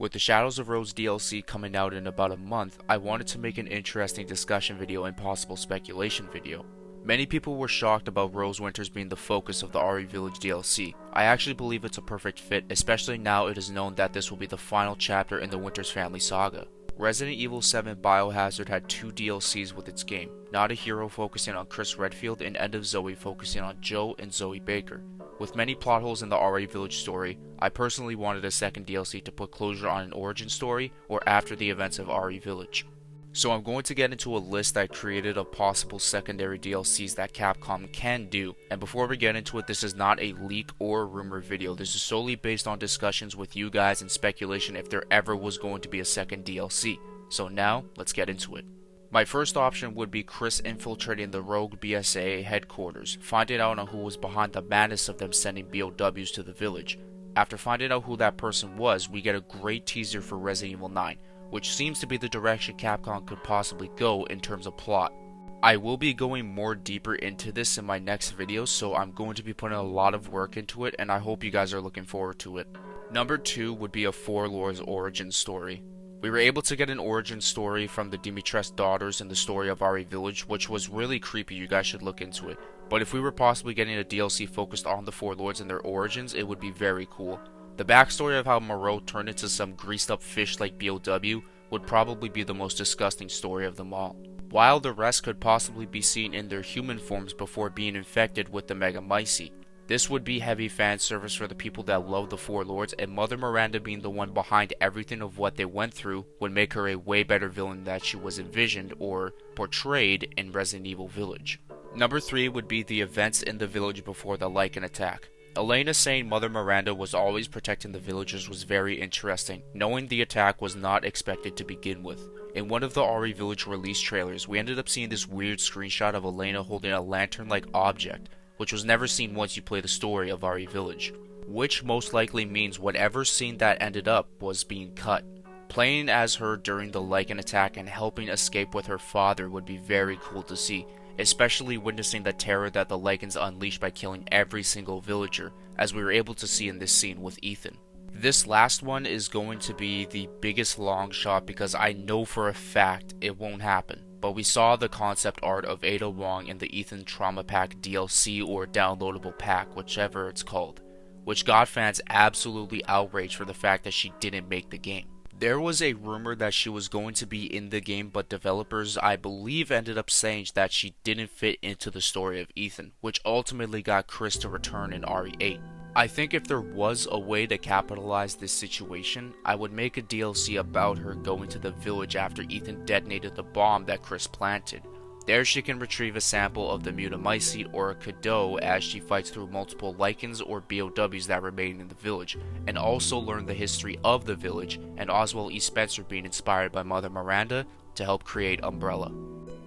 With the Shadows of Rose DLC coming out in about a month, I wanted to make an interesting discussion video and possible speculation video. Many people were shocked about Rose Winters being the focus of the RE Village DLC. I actually believe it's a perfect fit, especially now it is known that this will be the final chapter in the Winters family saga. Resident Evil 7 Biohazard had two DLCs with its game, Not a Hero focusing on Chris Redfield and End of Zoe focusing on Joe and Zoe Baker. With many plot holes in the RE Village story, I personally wanted a second DLC to put closure on an origin story or after the events of RE Village. So I'm going to get into a list I created of possible secondary DLCs that Capcom can do, and before we get into it, this is not a leak or a rumor video. This is solely based on discussions with you guys and speculation if there ever was going to be a second DLC. So now, let's get into it. My first option would be Chris infiltrating the rogue BSAA headquarters, finding out on who was behind the madness of them sending BOWs to the village. After finding out who that person was, we get a great teaser for Resident Evil 9, which seems to be the direction Capcom could possibly go in terms of plot. I will be going more deeper into this in my next video, so I'm going to be putting a lot of work into it, and I hope you guys are looking forward to it. Number 2 would be a Four Lords origin story. We were able to get an origin story from the Dimitrescu daughters in the story of RE Village, which was really creepy. You guys should look into it. But if we were possibly getting a DLC focused on the Four Lords and their origins, it would be very cool. The backstory of how Moreau turned into some greased up fish like BOW would probably be the most disgusting story of them all. While the rest could possibly be seen in their human forms before being infected with the Megamycete. This would be heavy fan service for the people that love the Four Lords, and Mother Miranda being the one behind everything of what they went through would make her a way better villain than she was envisioned or portrayed in Resident Evil Village. Number 3 would be the events in the village before the Lycan attack. Elena saying Mother Miranda was always protecting the villagers was very interesting, knowing the attack was not expected to begin with. In one of the RE Village release trailers, we ended up seeing this weird screenshot of Elena holding a lantern-like object, which was never seen once you play the story of RE Village. Which most likely means whatever scene that ended up was being cut. Playing as her during the Lycan attack and helping escape with her father would be very cool to see, especially witnessing the terror that the Lycans unleashed by killing every single villager, as we were able to see in this scene with Ethan. This last one is going to be the biggest long shot because I know for a fact it won't happen. But we saw the concept art of Ada Wong in the Ethan Trauma Pack DLC or downloadable pack, whichever it's called, which got fans absolutely outraged for the fact that she didn't make the game. There was a rumor that she was going to be in the game, but developers, I believe, ended up saying that she didn't fit into the story of Ethan, which ultimately got Chris to return in RE8. I think if there was a way to capitalize this situation, I would make a DLC about her going to the village after Ethan detonated the bomb that Chris planted. There she can retrieve a sample of the Mutamycete or a Cadeau as she fights through multiple Lycans or BOWs that remain in the village, and also learn the history of the village and Oswald E. Spencer being inspired by Mother Miranda to help create Umbrella.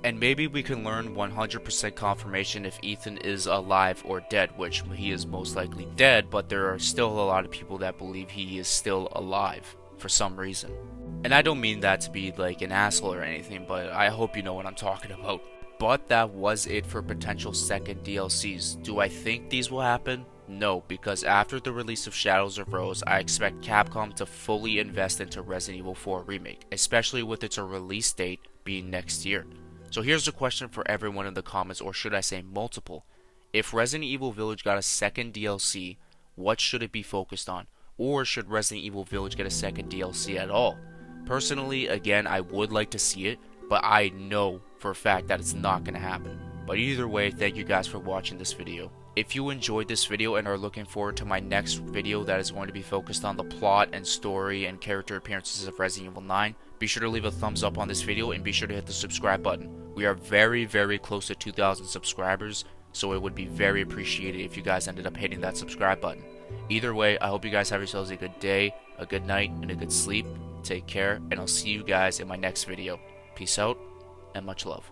And maybe we can learn 100% confirmation if Ethan is alive or dead, which he is most likely dead, but there are still a lot of people that believe he is still alive for some reason. And I don't mean that to be like an asshole or anything, but I hope you know what I'm talking about. But that was it for potential second DLCs. Do I think these will happen? No, because after the release of Shadows of Rose, I expect Capcom to fully invest into Resident Evil 4 Remake, especially with its release date being next year. So here's a question for everyone in the comments, or should I say multiple. If Resident Evil Village got a second DLC, what should it be focused on? Or should Resident Evil Village get a second DLC at all? Personally, again, I would like to see it, but I know for a fact that it's not going to happen. But either way, thank you guys for watching this video. If you enjoyed this video and are looking forward to my next video that is going to be focused on the plot and story and character appearances of Resident Evil 9, be sure to leave a thumbs up on this video and be sure to hit the subscribe button. We are very, very close to 2,000 subscribers, so it would be very appreciated if you guys ended up hitting that subscribe button. Either way, I hope you guys have yourselves a good day, a good night, and a good sleep. Take care, and I'll see you guys in my next video. Peace out, and much love.